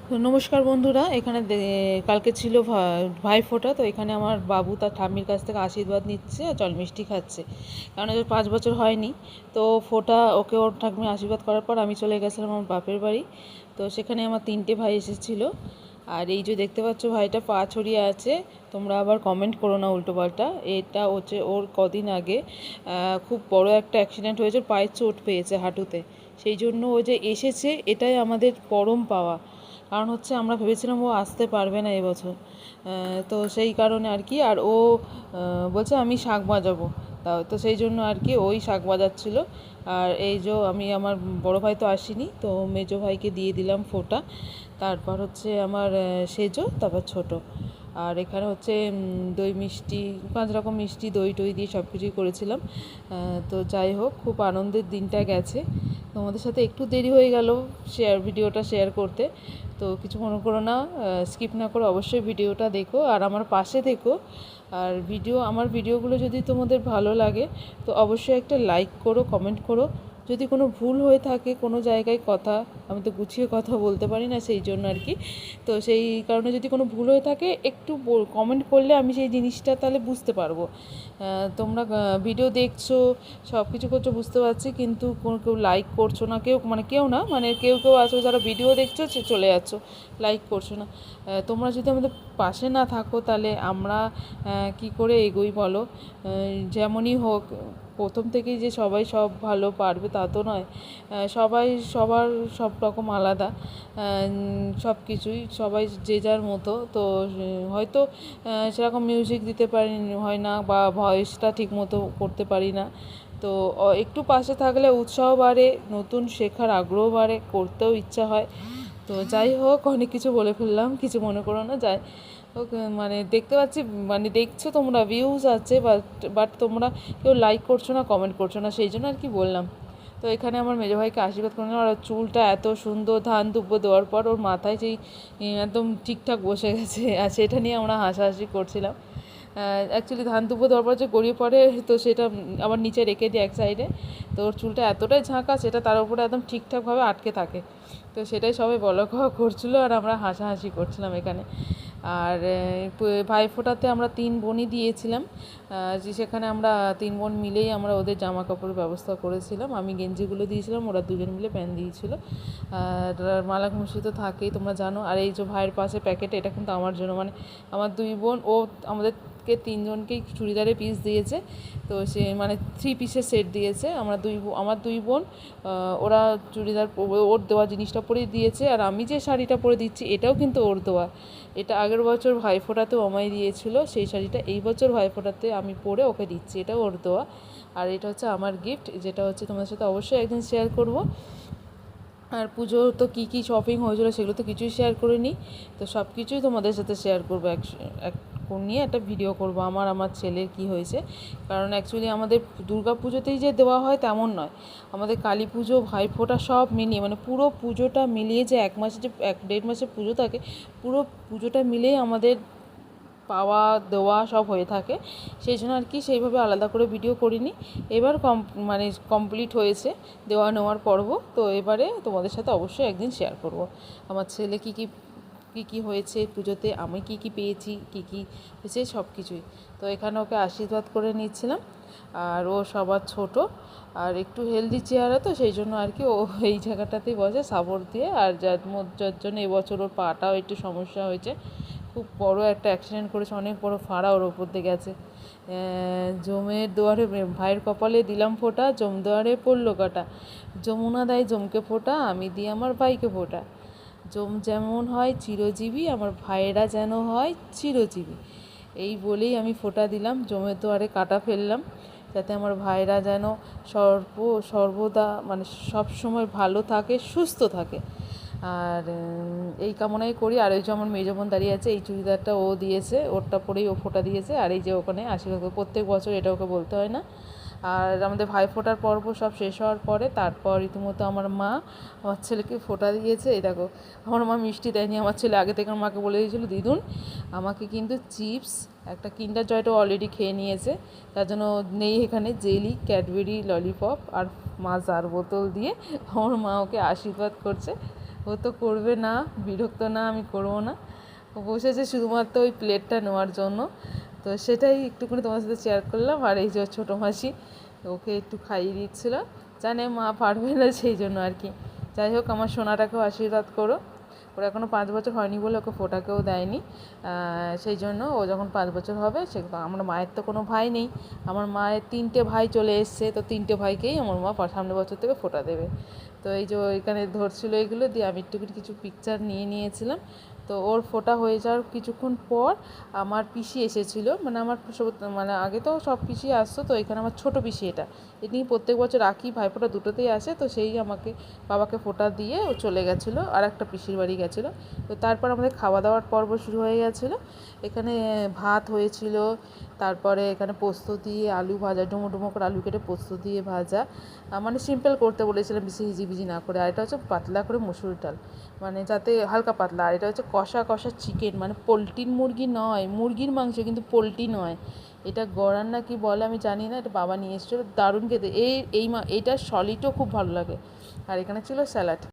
তো নমস্কার বন্ধুরা, এখানে কালকে ছিল ভাইফোঁটা। তো এখানে আমার বাবু তার ঠাম্মির কাছ থেকে আশীর্বাদ নিচ্ছে আর জল মিষ্টি খাচ্ছে, কারণ এর 5 বছর হয়নি। তো ওকে ওর ঠাকুমি আশীর্বাদ করার পর আমি চলে গেছিলাম আমার বাপের বাড়ি। তো সেখানে আমার 3টে ভাই এসেছিলো। আর এই যে দেখতে পাচ্ছ ভাইটা পা ছড়িয়ে আছে, তোমরা আবার কমেন্ট করো না উল্টোপাল্টা। এটা হচ্ছে ওর কদিন আগে খুব বড় একটা অ্যাক্সিডেন্ট হয়েছে, পায়ের চোট পেয়েছে হাঁটুতে। সেই জন্য ও যে এসেছে এটাই আমাদের পরম পাওয়া। কারণ হচ্ছে আমরা ভেবেছিলাম ও আসতে পারবে না এবছর, তো সেই কারণে আর কি। আর ও বলছে আমি শাঁখ বাজাবো, তো সেই জন্য আর কি ওই শাঁখ বাজাচ্ছিলো। আর এই যে আমি আমার বড় ভাই তো আসেনি, তো মেজো ভাইকে দিয়ে দিলাম ফোঁটা। তারপর হচ্ছে আমার সেজো, তারপর ছোট। আর এখানে হচ্ছে দই মিষ্টি, 5 রকম মিষ্টি, দই টই দিয়ে সব কিছুই করেছিলাম। তো যাই হোক, খুব আনন্দের দিনটা গেছে। তোমাদের সাথে একটু দেরি হয়ে গেল ভিডিওটা শেয়ার করতে, তো কিছু মনে করো না। স্কিপ না করে অবশ্যই ভিডিওটা দেখো আর আমার পাশে থেকো। আর আমার ভিডিওগুলো যদি তোমাদের ভালো লাগে তো অবশ্যই একটা লাইক করো, কমেন্ট করো। যদি কোনো ভুল হয়ে থাকে কোনো জায়গায়, আমি তো গুছিয়ে কথা বলতে পারি না, সেই জন্য আর কি। তো সেই কারণে যদি কোনো ভুল হয়ে থাকে একটু কমেন্ট করলে আমি সেই জিনিসটা তাহলে বুঝতে পারবো। তোমরা ভিডিও দেখছো, সব কিছু করছো বুঝতে পারছি, কিন্তু কেউ লাইক করছো না, কেউ না, মানে কেউ আছো যারা ভিডিও দেখছো চলে যাচ্ছো, লাইক করছো না। তোমরা যদি আমাদের পাশে না থাকো তাহলে আমরা কি করে এগোই বলো? যেমনই হোক, প্রথম থেকেই যে সবাই সব ভালো পারবে তা তো নয়। সবার সব রকম আলাদা, সব কিছুই সবাই যে যার মতো। তো হয়তো সেরকম মিউজিক দিতে পারি হয় না, বা ভয়েসটা ঠিক মতো করতে পারি না। তো একটু পাশে থাকলে উৎসাহ বাড়ে, নতুন শেখার আগ্রহ বাড়ে, করতেও ইচ্ছা হয়। তো যাই হোক, অনেক কিছু বলে ফেললাম, কিছু মনে করো না। ওকে, মানে দেখতে পাচ্ছি, মানে দেখছো তোমরা ভিউজ আছে, বাট তোমরা কেউ লাইক করছো না, কমেন্ট করছো না, সেই জন্য আর কি বললাম। তো এখানে আমার মেজো ভাইকে আশীর্বাদ করলাম। আর চুলটা এত সুন্দর, ধান দুব্বো দেওয়ার পর ওর মাথায় সেই একদম ঠিকঠাক বসে গেছে, আর সেটা নিয়ে আমরা হাসাহাসি করছিলাম। অ্যাকচুয়ালি ধান দুব্বো দেওয়ার পর যে গড়িয়ে পড়ে, তো সেটা আবার নিচে রেখে দিই এক সাইডে। তো ওর চুলটা এতটাই ঝাঁকা, সেটা তার উপরে একদম ঠিকঠাকভাবে আটকে থাকে। তো সেটাই সবাই বলা কওয়া করছিলো আর আমরা হাসাহাসি করছিলাম এখানে। আর ভাইফোঁটাতে আমরা 3 বোনই দিয়েছিলাম, যে সেখানে আমরা 3 বোন মিলেই আমরা ওদের জামা কাপড়ের ব্যবস্থা করেছিলাম। আমি গেঞ্জিগুলো দিয়েছিলাম, ওরা দুজন মিলে প্যান্ট দিয়েছিলো। আর মালা ঘুষি তো থাকেই, তোমরা জানো। আর এই যে ভাইয়ের পাশে প্যাকেট, এটা কিন্তু আমার জন্য, মানে আমার 2 বোন, ও আমাদেরকে 3জনকেই চুড়িদারের পিস দিয়েছে। তো সে মানে 3 পিসের সেট দিয়েছে। আমার 2 বোন, ওরা চুড়িদার, ওর দেওয়া জিনিসটা পরেই দিয়েছে। আর আমি যে শাড়িটা পরে দিচ্ছি এটাও কিন্তু ওর দেওয়া। এটা আগের বছর ভাইফোঁটাতেও আমায় দিয়েছিল সেই শাড়িটা, এই বছর ভাইফোঁটাতে আমি পরে ওকে দিচ্ছি, এটাও ওর দেওয়া। আর এটা হচ্ছে আমার গিফট, যেটা হচ্ছে তোমাদের সাথে অবশ্যই একদিন শেয়ার করব। আর পুজো তো কী কী শপিং হয়েছিলো সেগুলো তো কিছুই শেয়ার করিনি, তো সব কিছুই তোমাদের সাথে শেয়ার করবো। নিয়ে একটা ভিডিও করব আমার ছেলের কি হয়েছে। কারণ অ্যাকচুয়ালি আমাদের দুর্গা পুজোতেই যে দেওয়া হয় তেমন নয়, আমাদের কালী পুজো, ভাইফোঁটা সব মিলিয়ে, মানে পুরো পুজোটা মিলিয়ে যে 1 মাসে যে 1-1.5 মাসের পুজো থাকে, পুরো পুজোটা মিলেই আমাদের পাওয়া দেওয়া সব হয়ে থাকে। সেই জন্য আর কি সেইভাবে আলাদা করে ভিডিও করিনি। এবার মানে কমপ্লিট হয়েছে দেওয়া নেওয়ার পর্ব। তো এবারে তোমাদের সাথে অবশ্যই একদিন শেয়ার করব আমার ছেলে কী কী হয়েছে পুজোতে, আমি কী কী পেয়েছি, কী হয়েছে সব কিছুই। তো এখানে ওকে আশীর্বাদ করে নিচ্ছিলাম। আর ও সবার ছোট আর একটু হেলদি চেহারা, তো সেই জন্য আর কি ও এই জায়গাটাতেই বসে সাবর দিয়ে। আর যার জন্য এবছর ওর পাটাও একটু সমস্যা হয়েছে, খুব বড় একটা অ্যাক্সিডেন্ট করেছে, অনেক বড় ফাড়া ওর ওপর দিয়ে গেছে। জমের দুয়ারে ভাইয়ের কপালে দিলাম ফোঁটা, জম দুয়ারে পড়লো কাটা। যমুনা দেয় জমকে ফোঁটা, আমি দিই আমার ভাইকে ফোঁটা। জম যেমন হয় চিরজীবী, আমার ভাইয়েরা যেন হয় চিরজীবী। এই বলেই আমি ফোঁটা দিলাম, জমের দুয়ারে কাটা ফেললাম, যাতে আমার ভাইয়েরা যেন সর্বদা, মানে সব সময় ভালো থাকে, সুস্থ থাকে। আর এই কামনাই করি। আর ওই যে আমার মেজো বোন দাঁড়িয়ে আছে, এই চুড়িদারটা ও দিয়েছে, ওরটা পরেই ও ফোঁটা দিয়েছে। আর এই যে ওখানে আশীর্বাদ, প্রত্যেক বছর এটা ওকে বলতে হয় না। আর আমাদের ভাইফোঁটার পর্ব সব শেষ হওয়ার পরে তারপর রীতিমতো আমার মা আমার ছেলেকে ফোঁটা দিয়েছে। এই দেখো, আমার মা মিষ্টি দেয়নি, আমার ছেলে আগে থেকে আমার মাকে বলে দিয়েছিল দিদুন আমাকে কিন্তু চিপস, একটা কিন্ডার জয়টা অলরেডি খেয়ে নিয়েছে, তার জন্য নেই এখানে, জেলি, ক্যাডবেরি, ললিপপ আর মাজার বোতল দিয়ে আমার মা ওকে আশীর্বাদ করছে। ও তো করবে না, বিরক্ত না, আমি করবো না। ও বসেছে শুধুমাত্র ওই প্লেটটা নেওয়ার জন্য। তো সেটাই একটুখানি তোমার সাথে শেয়ার করলাম। আর এই যে ওর ছোটো মাসি ওকে একটু খাইয়ে দিচ্ছিল, জানে মা পারবে না সেই জন্য আর কি। যাই হোক, আমার সোনাটাকেও আশীর্বাদ করো। ওর এখনও 5 বছর হয়নি বলে ওকে ফোঁটাকেও দেয়নি। সেই জন্য ও যখন 5 বছর হবে, সে আমার মায়ের তো কোনো ভাই নেই, আমার মায়ের 3টে ভাই চলে এসছে, তো 3টে ভাইকেই আমার মা সামনের বছর থেকে ফোঁটা দেবে। তো এই যে এখানে ধরছিল এগুলো দিয়ে আমি একটু কিছু পিকচার নিয়ে নিয়েছিলাম। তো ওর ফোঁটা হয়ে যাওয়ার কিছুক্ষণ পর আমার পিসি এসেছিলো, মানে আমার মানে আগে তো সব পিসি আসতো, তো এখানে আমার ছোটো পিসি এটি প্রত্যেক বছর রাখি ভাইফোঁটা দুটোতেই আসে। তো সেই আমাকে বাবাকে ফোঁটা দিয়ে ও চলে গেছিলো আর একটা পিসির বাড়ি গেছিলো। তো তারপর আমাদের খাওয়া দাওয়ার পর্ব শুরু হয়ে গেছিলো। এখানে ভাত হয়েছিল, তারপরে এখানে পোস্ত দিয়ে আলু ভাজা, ডুমো ডুমো করে আলু কেটে পোস্ত দিয়ে ভাজা, মানে সিম্পল করতে বলেছিলাম, বেশি হিজিবিজি না করে। আর এটা হচ্ছে পাতলা করে মুসুর ডাল, মানে যাতে হালকা পাতলা। আর এটা হচ্ছে কষা কষা চিকেন, মানে পোলট্রির মুরগি নয়, মুরগির মাংস কিন্তু পোলট্রি নয়। এটা গড়ান না কি বলে আমি জানি না, এটা বাবা নিয়ে এসেছিলো, দারুণ খেতে। এইটার সলিডও খুব ভালো লাগে। আর এখানে ছিল স্যালাড।